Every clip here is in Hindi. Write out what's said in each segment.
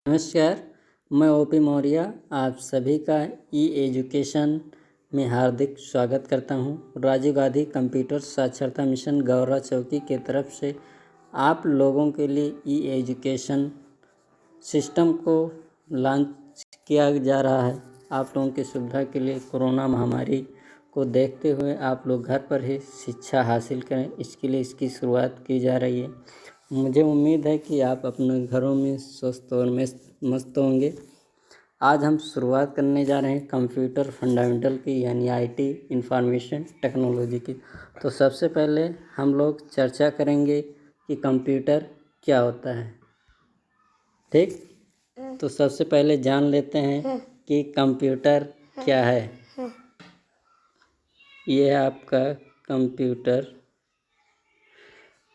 नमस्कार, मैं ओपी मौर्य आप सभी का ई एजुकेशन में हार्दिक स्वागत करता हूं। राजीव गांधी कंप्यूटर साक्षरता मिशन गौरा चौकी की तरफ से आप लोगों के लिए ई एजुकेशन सिस्टम को लॉन्च किया जा रहा है। आप लोगों की सुविधा के लिए कोरोना महामारी को देखते हुए आप लोग घर पर ही शिक्षा हासिल करें, इसके लिए इसकी शुरुआत की जा रही है। मुझे उम्मीद है कि आप अपने घरों में स्वस्थ और मस्त होंगे। आज हम शुरुआत करने जा रहे हैं कंप्यूटर फंडामेंटल की, यानी आईटी इंफॉर्मेशन टेक्नोलॉजी की। तो सबसे पहले हम लोग चर्चा करेंगे कि कंप्यूटर क्या होता है। ठीक, तो सबसे पहले जान लेते हैं कि कंप्यूटर क्या है। ये है आपका कंप्यूटर।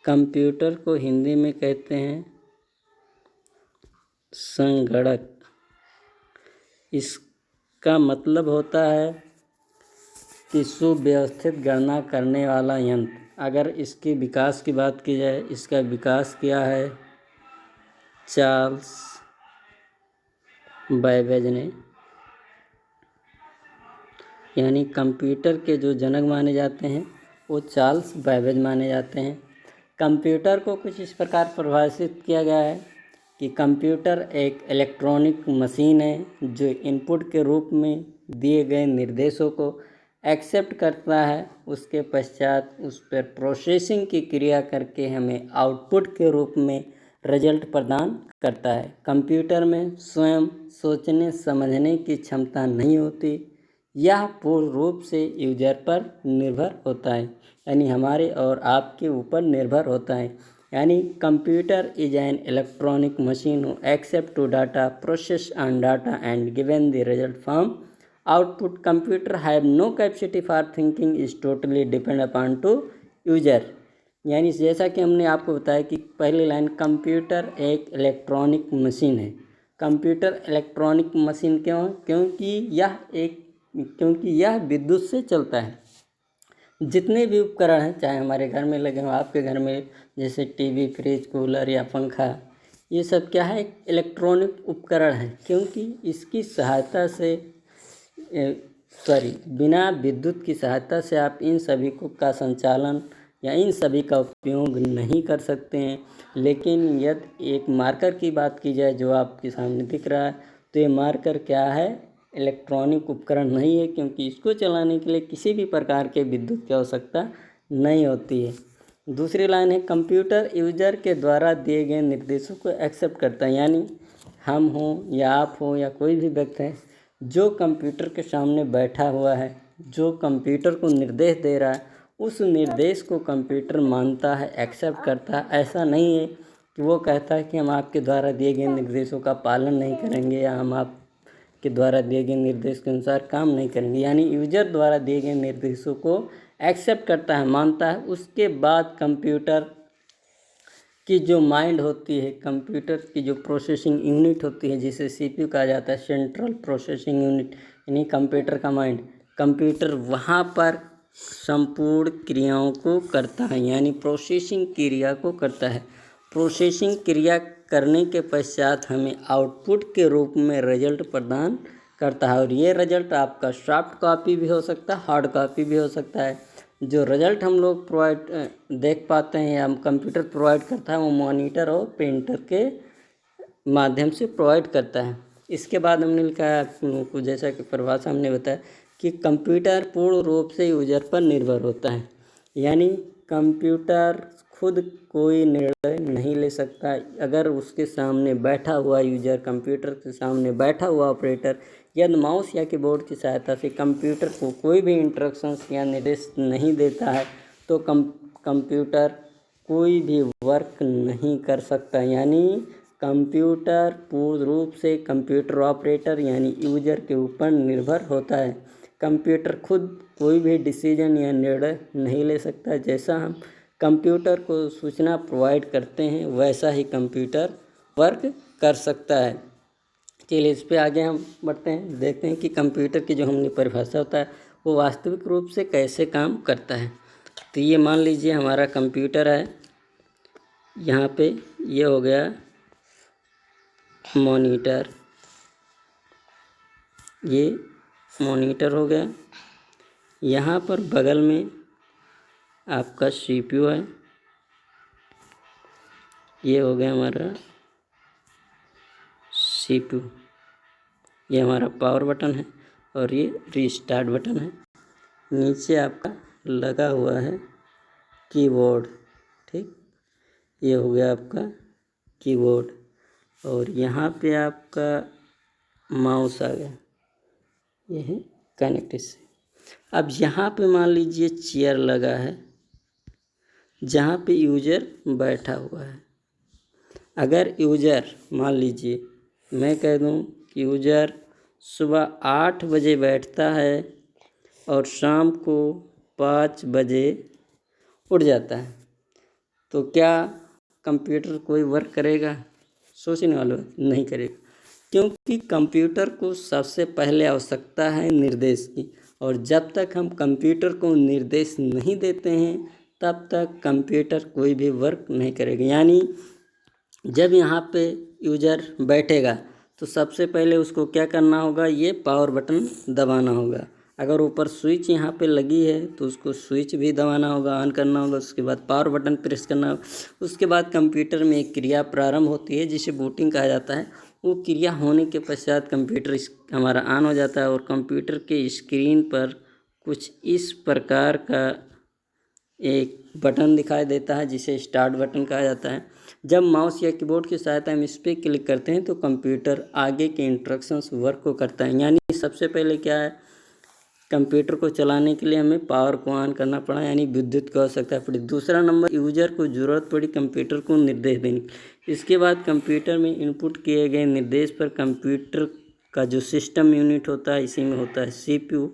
कंप्यूटर को हिंदी में कहते हैं संगणक। इसका मतलब होता है कि सुव्यवस्थित गणना करने वाला यंत्र। अगर इसके विकास की बात की जाए, इसका विकास किया है चार्ल्स बैबेज ने, यानी कंप्यूटर के जो जनक माने जाते हैं वो चार्ल्स बैबेज माने जाते हैं। कंप्यूटर को कुछ इस प्रकार परिभाषित किया गया है कि कंप्यूटर एक इलेक्ट्रॉनिक मशीन है जो इनपुट के रूप में दिए गए निर्देशों को एक्सेप्ट करता है। उसके पश्चात उस पर प्रोसेसिंग की क्रिया करके हमें आउटपुट के रूप में रिजल्ट प्रदान करता है। कंप्यूटर में स्वयं सोचने समझने की क्षमता नहीं होती। यह पूर्ण रूप से यूजर पर निर्भर होता है, यानी हमारे और आपके ऊपर निर्भर होता है। यानी computer is an electronic machine who accept to data, process on data and given the result from output. Computer have no capacity for thinking, is totally depend upon to user. यानी जैसा कि हमने आपको बताया कि पहली लाइन, कंप्यूटर एक इलेक्ट्रॉनिक मशीन है। कंप्यूटर इलेक्ट्रॉनिक मशीन क्यों? क्योंकि यह विद्युत से चलता है। जितने भी उपकरण हैं, चाहे हमारे घर में लगे हों, आपके घर में जैसे टीवी, फ्रिज, कूलर या पंखा, ये सब क्या है? इलेक्ट्रॉनिक उपकरण है। क्योंकि इसकी सहायता से बिना विद्युत की सहायता से आप इन सभी का संचालन या इन सभी का उपयोग नहीं कर सकते हैं। लेकिन यदि एक मार्कर की बात की जाए जो आपके सामने दिख रहा है, तो ये मार्कर क्या है? इलेक्ट्रॉनिक उपकरण नहीं है, क्योंकि इसको चलाने के लिए किसी भी प्रकार के विद्युत की आवश्यकता नहीं होती है। दूसरी लाइन है, कंप्यूटर यूजर के द्वारा दिए गए निर्देशों को एक्सेप्ट करता है। यानी हम हों या आप हो या कोई भी व्यक्ति है जो कंप्यूटर के सामने बैठा हुआ है, जो कंप्यूटर को निर्देश दे रहा है, उस निर्देश को कंप्यूटर मानता है, एक्सेप्ट करता है। ऐसा नहीं है कि वो कहता है कि हम आपके द्वारा दिए गए निर्देशों का पालन नहीं करेंगे या हम आप के द्वारा दिए गए निर्देश के अनुसार काम नहीं करेंगे। यानी यूजर द्वारा दिए गए निर्देशों को एक्सेप्ट करता है, मानता है। उसके बाद कंप्यूटर की जो माइंड होती है, कंप्यूटर की जो प्रोसेसिंग यूनिट होती है, जिसे सीपीयू कहा जाता है, सेंट्रल प्रोसेसिंग यूनिट, यानी कंप्यूटर का माइंड, कंप्यूटर वहाँ पर संपूर्ण क्रियाओं को करता है, यानी प्रोसेसिंग क्रिया को करता है। प्रोसेसिंग क्रिया करने के पश्चात हमें आउटपुट के रूप में रिजल्ट प्रदान करता है। और ये रिजल्ट आपका सॉफ्ट कॉपी भी हो सकता है, हार्ड कॉपी भी हो सकता है। जो रिजल्ट हम लोग देख पाते हैं या कंप्यूटर प्रोवाइड करता है, वो मॉनिटर और प्रिंटर के माध्यम से प्रोवाइड करता है। इसके बाद हमने लिखा है आप लोगों को, जैसा कि परिभाषा हमने बताया कि कंप्यूटर पूर्ण रूप से यूजर पर निर्भर होता है। यानी कंप्यूटर खुद कोई निर्णय नहीं ले सकता। अगर उसके सामने बैठा हुआ यूजर, कंप्यूटर के सामने बैठा हुआ ऑपरेटर यदि माउस या कीबोर्ड की सहायता से कंप्यूटर को कोई भी इंस्ट्रक्शंस या निर्देश नहीं देता है, तो कंप्यूटर कोई भी वर्क नहीं कर सकता। यानी कंप्यूटर पूर्ण रूप से कंप्यूटर ऑपरेटर यानी यूजर के ऊपर निर्भर होता है। कंप्यूटर खुद कोई भी डिसीजन या निर्णय नहीं ले सकता। जैसा हम कंप्यूटर को सूचना प्रोवाइड करते हैं, वैसा ही कंप्यूटर वर्क कर सकता है। चलिए इस पे आगे हम बढ़ते हैं, देखते हैं कि कंप्यूटर की जो हमने परिभाषा होता है वो वास्तविक रूप से कैसे काम करता है। तो ये मान लीजिए हमारा कंप्यूटर है, यहाँ पे ये हो गया मॉनिटर, ये मॉनिटर हो गया। यहाँ पर बगल में आपका सीपीयू है, ये हो गया हमारा सीपीयू। ये हमारा पावर बटन है और ये रीस्टार्ट बटन है। नीचे आपका लगा हुआ है कीबोर्ड, ठीक, ये हो गया आपका कीबोर्ड। और यहाँ पे आपका माउस आ गया, ये है कनेक्ट इससे। अब यहाँ पे मान लीजिए चेयर लगा है जहाँ पे यूज़र बैठा हुआ है। अगर यूज़र मान लीजिए मैं कह दूँ कि यूज़र सुबह 8 बजे बैठता है और शाम को 5 बजे उठ जाता है, तो क्या कंप्यूटर कोई वर्क करेगा? सोचने वालों, नहीं करेगा, क्योंकि कंप्यूटर को सबसे पहले आवश्यकता है निर्देश की, और जब तक हम कंप्यूटर को निर्देश नहीं देते हैं तब तक कंप्यूटर कोई भी वर्क नहीं करेगा। यानी जब यहाँ पे यूज़र बैठेगा तो सबसे पहले उसको क्या करना होगा, ये पावर बटन दबाना होगा। अगर ऊपर स्विच यहाँ पे लगी है तो उसको स्विच भी दबाना होगा, ऑन करना होगा। उसके बाद पावर बटन प्रेस करना होगा। उसके बाद कंप्यूटर में एक क्रिया प्रारंभ होती है जिसे बूटिंग कहा जाता है। वो क्रिया होने के पश्चात कंप्यूटर हमारा ऑन हो जाता है और कंप्यूटर के स्क्रीन पर कुछ इस प्रकार का एक बटन दिखाई देता है जिसे स्टार्ट बटन कहा जाता है। जब माउस या कीबोर्ड की सहायता हम इस पर क्लिक करते हैं तो कंप्यूटर आगे के इंस्ट्रक्शंस वर्क को करता है। यानी सबसे पहले क्या है, कंप्यूटर को चलाने के लिए हमें पावर को ऑन करना पड़ा, यानी विद्युत की आवश्यकता पड़ी। दूसरा नंबर, यूजर को ज़रूरत पड़ी कंप्यूटर को निर्देश देने की। इसके बाद कंप्यूटर में इनपुट किए गए निर्देश पर कंप्यूटर का जो सिस्टम यूनिट होता है, इसी में होता है सीपीयू,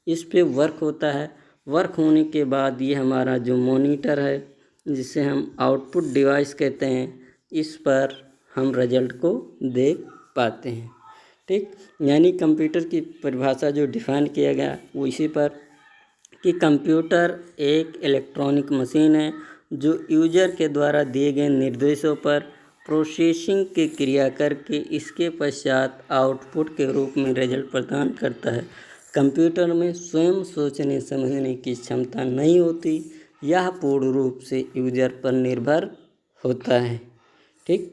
इस पे वर्क होता है। वर्क होने के बाद ये हमारा जो मॉनिटर है, जिसे हम आउटपुट डिवाइस कहते हैं, इस पर हम रिजल्ट को देख पाते हैं। ठीक, यानी कंप्यूटर की परिभाषा जो डिफाइन किया गया वो इसी पर कि कंप्यूटर एक इलेक्ट्रॉनिक मशीन है जो यूजर के द्वारा दिए गए निर्देशों पर प्रोसेसिंग की क्रिया करके इसके पश्चात आउटपुट के रूप में रिजल्ट प्रदान करता है। कंप्यूटर में स्वयं सोचने समझने की क्षमता नहीं होती, यह पूर्ण रूप से यूजर पर निर्भर होता है। ठीक।